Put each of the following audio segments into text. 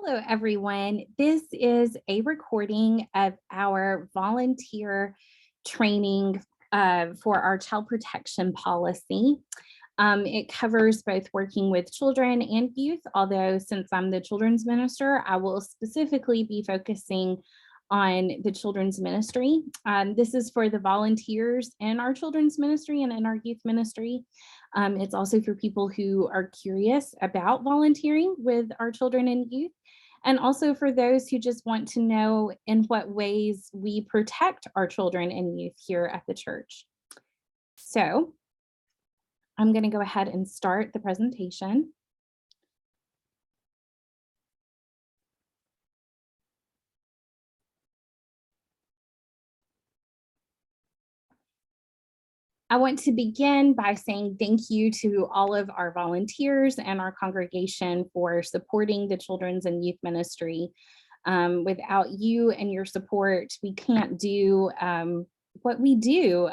Hello, everyone. This is a recording of our volunteer training for our child protection policy. It covers both working with children and youth, although since I'm the children's minister, I will specifically be focusing on the children's ministry. This is for the volunteers in our children's ministry and in our youth ministry. It's also for people who are curious about volunteering with our children and youth, and also for those who just want to know in what ways we protect our children and youth here at the church. So I'm going to go ahead and start the presentation. I want to begin by saying thank you to all of our volunteers and our congregation for supporting the children's and youth ministry. Without you and your support, we can't do what we do,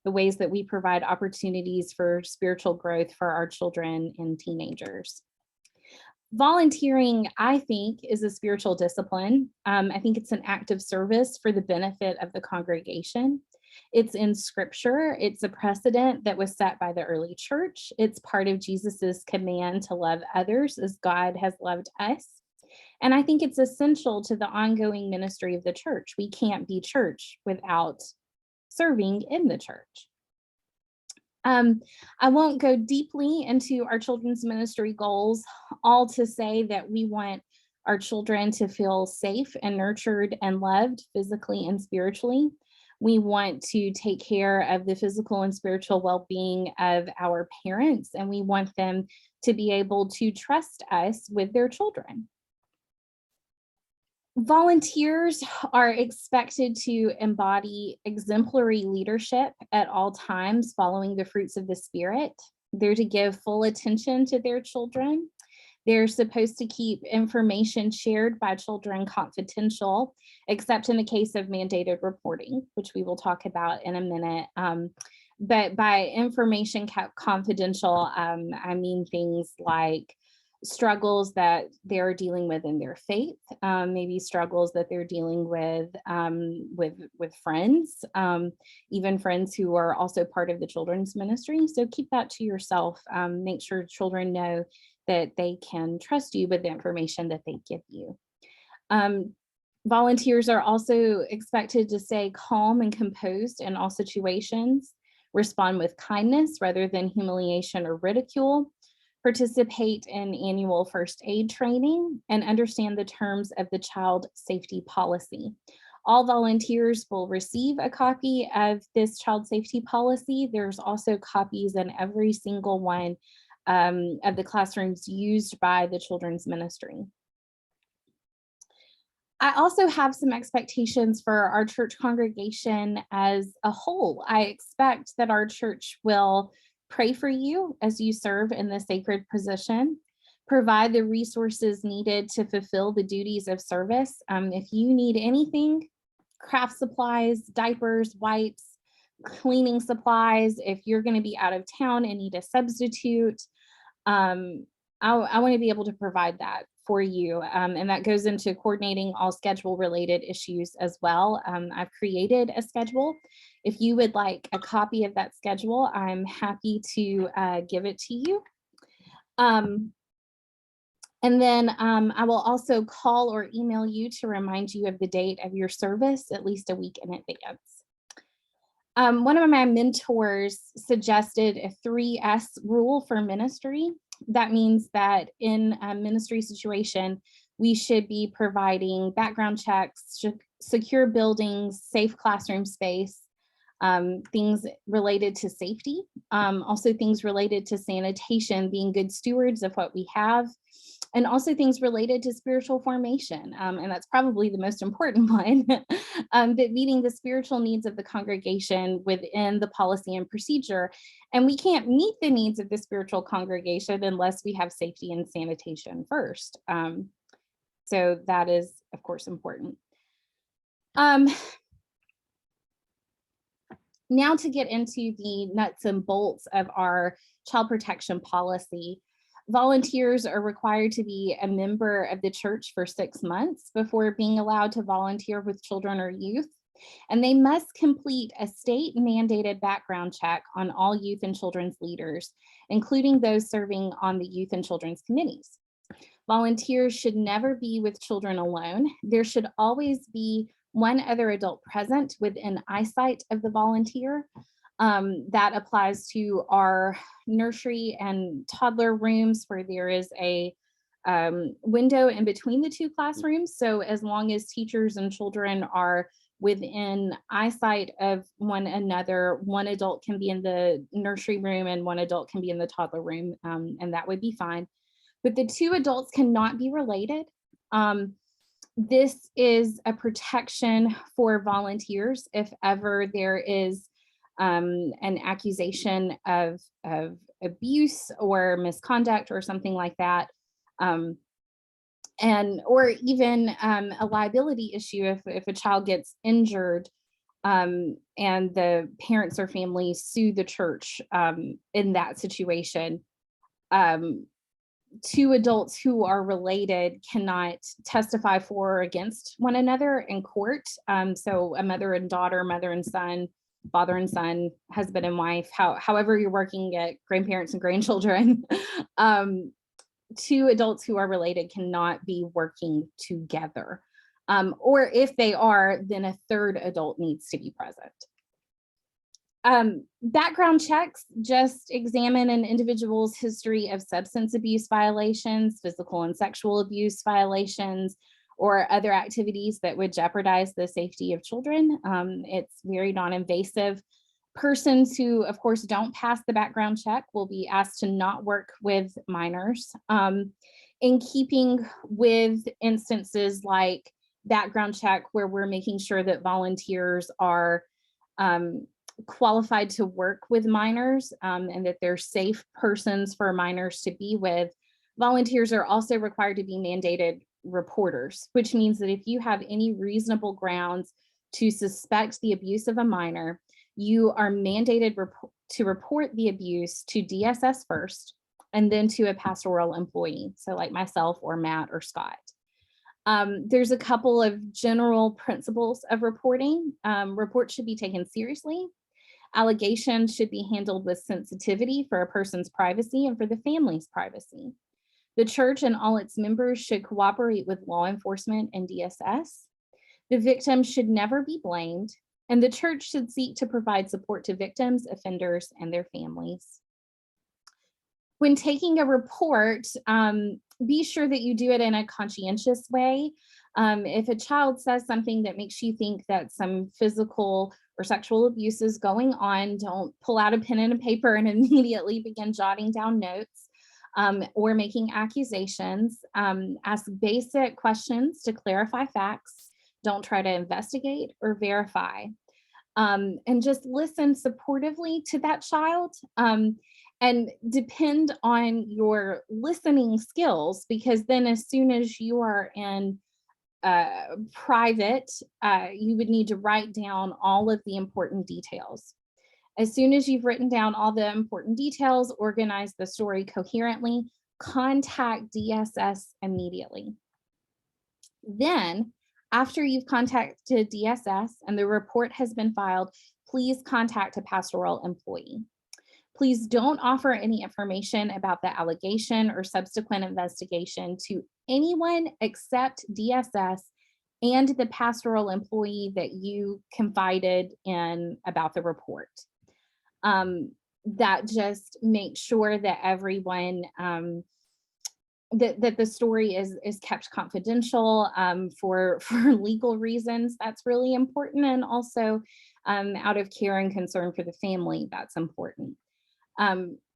the ways that we provide opportunities for spiritual growth for our children and teenagers. Volunteering, I think, is a spiritual discipline. I think it's an act of service for the benefit of the congregation. It's in scripture. It's a precedent that was set by the early church. It's part of Jesus's command to love others as God has loved us. And I think it's essential to the ongoing ministry of the church. We can't be church without serving in the church. I won't go deeply into our children's ministry goals, all to say that we want our children to feel safe and nurtured and loved physically and spiritually. We want to take care of the physical and spiritual well-being of our parents, and we want them to be able to trust us with their children. Volunteers are expected to embody exemplary leadership at all times, following the fruits of the Spirit. They're to give full attention to their children. They're supposed to keep information shared by children confidential, except in the case of mandated reporting, which we will talk about in a minute. But by information kept confidential, I mean things like struggles that they're dealing with in their faith, maybe struggles that they're dealing with friends, even friends who are also part of the children's ministry. So keep that to yourself. Make sure children know that they can trust you with the information that they give you. Volunteers are also expected to stay calm and composed in all situations, respond with kindness rather than humiliation or ridicule, participate in annual first aid training, and understand the terms of the child safety policy. All volunteers will receive a copy of this child safety policy. There's also copies in every single one of the classrooms used by the children's ministry. I also have some expectations for our church congregation as a whole. I expect that our church will pray for you as you serve in the sacred position, provide the resources needed to fulfill the duties of service. If you need anything, craft supplies, diapers, wipes, cleaning supplies, if you're going to be out of town and need a substitute, I want to be able to provide that for you. And that goes into coordinating all schedule related issues as well. I've created a schedule. If you would like a copy of that schedule, I'm happy to give it to you. And then I will also call or email you to remind you of the date of your service at least a week in advance. One of my mentors suggested a 3S rule for ministry. That means that in a ministry situation, we should be providing background checks, secure buildings, safe classroom space, things related to safety, also things related to sanitation, being good stewards of what we have, and also things related to spiritual formation. And that's probably the most important one, that meeting the spiritual needs of the congregation within the policy and procedure. And we can't meet the needs of the spiritual congregation unless we have safety and sanitation first. So that is, of course, important. Now to get into the nuts and bolts of our child protection policy. Volunteers are required to be a member of the church for 6 months before being allowed to volunteer with children or youth. And they must complete a state mandated background check on all youth and children's leaders, including those serving on the youth and children's committees. Volunteers should never be with children alone. There should always be one other adult present within eyesight of the volunteer. That applies to our nursery and toddler rooms where there is a window in between the two classrooms. So as long as teachers and children are within eyesight of one another, one adult can be in the nursery room and one adult can be in the toddler room, and that would be fine. But the two adults cannot be related. This is a protection for volunteers if ever there is an accusation of abuse or misconduct or something like that, and or even a liability issue if a child gets injured and the parents or family sue the church in that situation. Two adults who are related cannot testify for or against one another in court. So a mother and daughter, mother and son, father and son, husband and wife, however you're working at grandparents and grandchildren, two adults who are related cannot be working together. Or if they are, then a third adult needs to be present. Background checks just examine an individual's history of substance abuse violations, physical and sexual abuse violations, or other activities that would jeopardize the safety of children. It's very non-invasive. Persons who, of course, don't pass the background check will be asked to not work with minors. In keeping with instances like background check, where we're making sure that volunteers are qualified to work with minors and that they're safe persons for minors to be with, volunteers are also required to be mandated reporters, which means that if you have any reasonable grounds to suspect the abuse of a minor, you are mandated to report the abuse to DSS first and then to a pastoral employee, so like myself or Matt or Scott. There's a couple of general principles of reporting. Reports should be taken seriously. Allegations should be handled with sensitivity for a person's privacy and for the family's privacy. The church and all its members should cooperate with law enforcement and DSS. The victim should never be blamed, and the church should seek to provide support to victims, offenders, and their families. When taking a report, be sure that you do it in a conscientious way. If a child says something that makes you think that some physical or sexual abuse is going on, don't pull out a pen and a paper and immediately begin jotting down notes or making accusations. Ask basic questions to clarify facts. Don't try to investigate or verify. And just listen supportively to that child. And depend on your listening skills, because then as soon as you are in private, you would need to write down all of the important details. As soon as you've written down all the important details, organize the story coherently, contact DSS immediately. Then, after you've contacted DSS and the report has been filed, please contact a pastoral employee. Please don't offer any information about the allegation or subsequent investigation to anyone except DSS and the pastoral employee that you confided in about the report. That just makes sure that everyone, that the story is kept confidential for legal reasons. That's really important. And also out of care and concern for the family, that's important.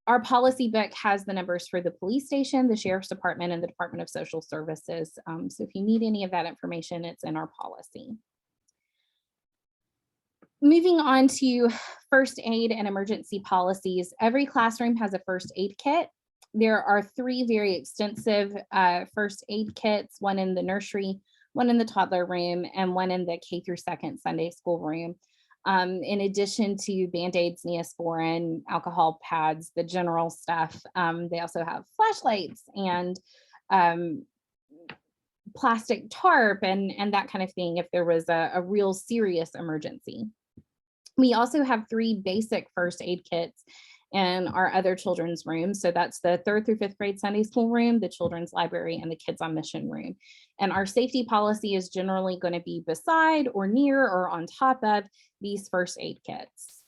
Our policy book has the numbers for the police station, the sheriff's department, and the Department of Social Services. So if you need any of that information, it's in our policy. Moving on to first aid and emergency policies. Every classroom has a first aid kit. There are 3 very extensive first aid kits, one in the nursery, one in the toddler room, and one in the K through 2nd Sunday school room. In addition to Band-Aids, Neosporin, alcohol pads, the general stuff. They also have flashlights and plastic tarp and that kind of thing if there was a real serious emergency. We also have 3 basic first aid kits in our other children's rooms. So that's the 3rd through 5th grade Sunday school room, the children's library, and the kids on mission room. And our safety policy is generally going to be beside or near or on top of these first aid kits.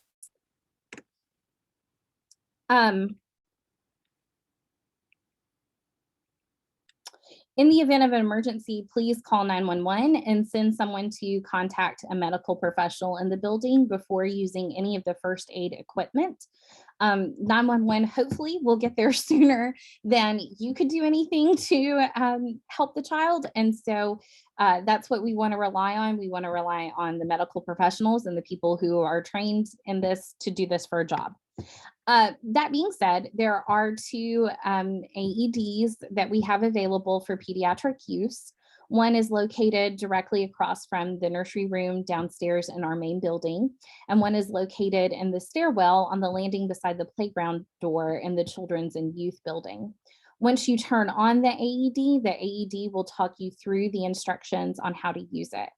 In the event of an emergency, please call 911 and send someone to contact a medical professional in the building before using any of the first aid equipment. 911 hopefully will get there sooner than you could do anything to help the child. And so that's what we want to rely on. We want to rely on the medical professionals and the people who are trained in this to do this for a job. That being said, there are 2 AEDs that we have available for pediatric use. One is located directly across from the nursery room downstairs in our main building, and one is located in the stairwell on the landing beside the playground door in the children's and youth building. Once you turn on the AED will talk you through the instructions on how to use it.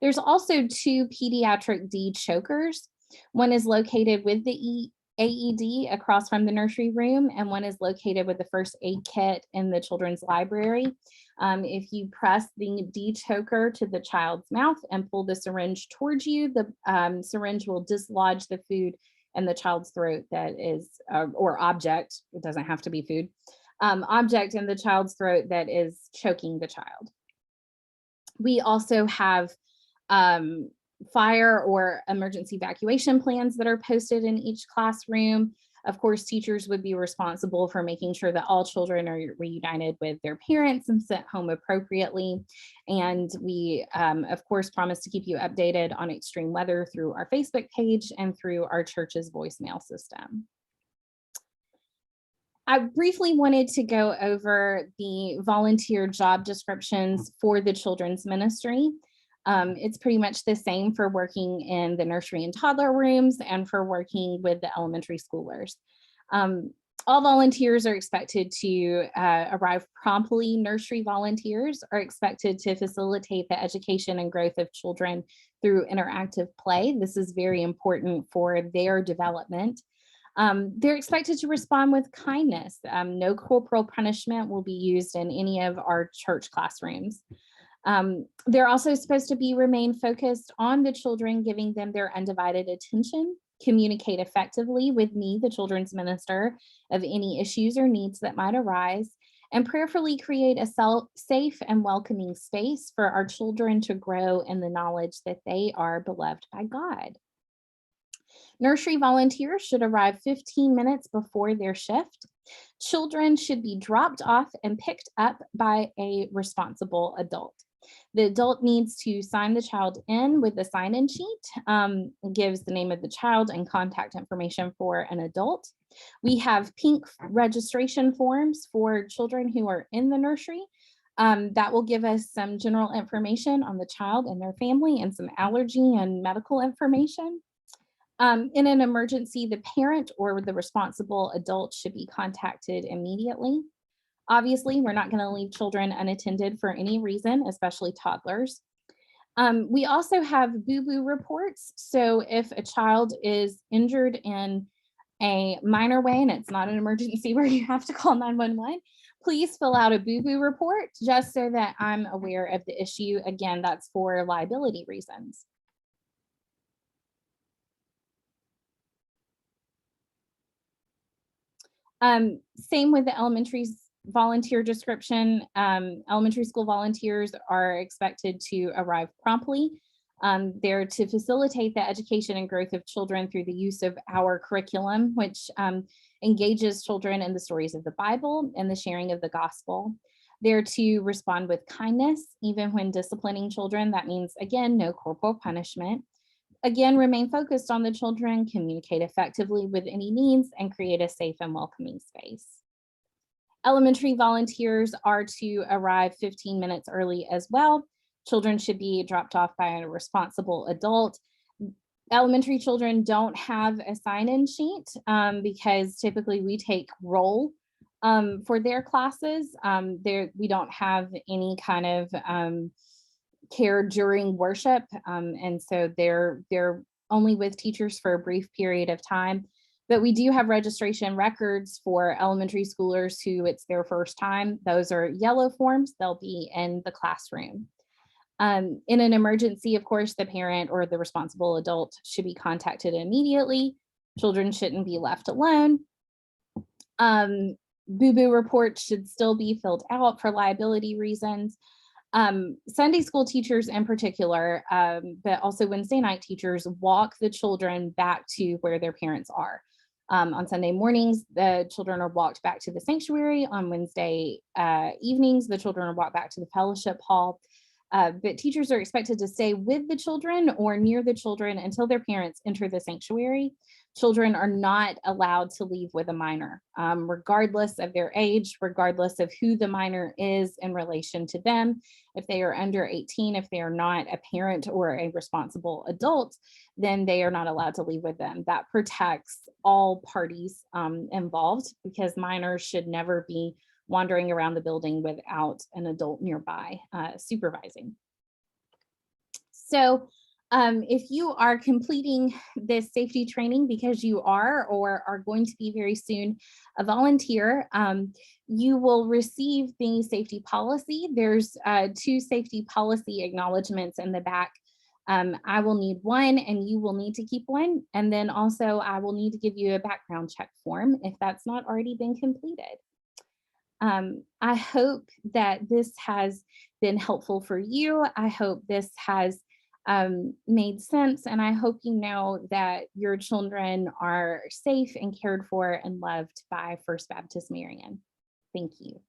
There's also 2 pediatric D chokers. One is located with the AED across from the nursery room, and one is located with the first aid kit in the children's library. If you press the D choker to the child's mouth and pull the syringe towards you, the syringe will dislodge the food in the child's throat that is, or object, it doesn't have to be food, object in the child's throat that is choking the child. We also have fire or emergency evacuation plans that are posted in each classroom. Of course, teachers would be responsible for making sure that all children are reunited with their parents and sent home appropriately. And we, of course, promise to keep you updated on extreme weather through our Facebook page and through our church's voicemail system. I briefly wanted to go over the volunteer job descriptions for the children's ministry. It's pretty much the same for working in the nursery and toddler rooms and for working with the elementary schoolers. All volunteers are expected to arrive promptly. Nursery volunteers are expected to facilitate the education and growth of children through interactive play. This is very important for their development. They're expected to respond with kindness. No corporal punishment will be used in any of our church classrooms. They're also supposed to remain focused on the children, giving them their undivided attention, communicate effectively with me, the children's minister, of any issues or needs that might arise, and prayerfully create a safe and welcoming space for our children to grow in the knowledge that they are beloved by God. Nursery volunteers should arrive 15 minutes before their shift. Children should be dropped off and picked up by a responsible adult. The adult needs to sign the child in with the sign-in sheet, gives the name of the child and contact information for an adult. We have pink registration forms for children who are in the nursery. That will give us some general information on the child and their family and some allergy and medical information. In an emergency, the parent or the responsible adult should be contacted immediately. Obviously, we're not going to leave children unattended for any reason, especially toddlers. We also have boo-boo reports. So if a child is injured in a minor way and it's not an emergency where you have to call 911, please fill out a boo-boo report just so that I'm aware of the issue. Again, that's for liability reasons. Same with the elementary volunteer description. Elementary school volunteers are expected to arrive promptly. They're to facilitate the education and growth of children through the use of our curriculum, which engages children in the stories of the Bible and the sharing of the gospel. They're to respond with kindness, even when disciplining children. That means, again, no corporal punishment. Again, remain focused on the children, communicate effectively with any needs, and create a safe and welcoming space. Elementary volunteers are to arrive 15 minutes early as well. Children should be dropped off by a responsible adult. Elementary children don't have a sign-in sheet because typically we take roll for their classes. We don't have any kind of care during worship, and so they're only with teachers for a brief period of time. But we do have registration records for elementary schoolers who it's their first time. Those are yellow forms. They'll be in the classroom. In an emergency, of course, the parent or the responsible adult should be contacted immediately. Children shouldn't be left alone. Boo-boo reports should still be filled out for liability reasons. Sunday school teachers in particular, but also Wednesday night teachers, walk the children back to where their parents are. On Sunday mornings, the children are walked back to the sanctuary. On Wednesday evenings, the children are walked back to the fellowship hall. But teachers are expected to stay with the children or near the children until their parents enter the sanctuary. Children are not allowed to leave with a minor, regardless of their age, regardless of who the minor is in relation to them. If they are under 18, if they are not a parent or a responsible adult, then they are not allowed to leave with them. That protects all parties involved, because minors should never be wandering around the building without an adult nearby supervising. So if you are completing this safety training because you are or are going to be very soon a volunteer, you will receive the safety policy. There's 2 safety policy acknowledgements in the back. I will need one and you will need to keep one. And then also I will need to give you a background check form if that's not already been completed. I hope that this has been helpful for you. I hope this has made sense, and I hope you know that your children are safe and cared for and loved by First Baptist Marion. Thank you.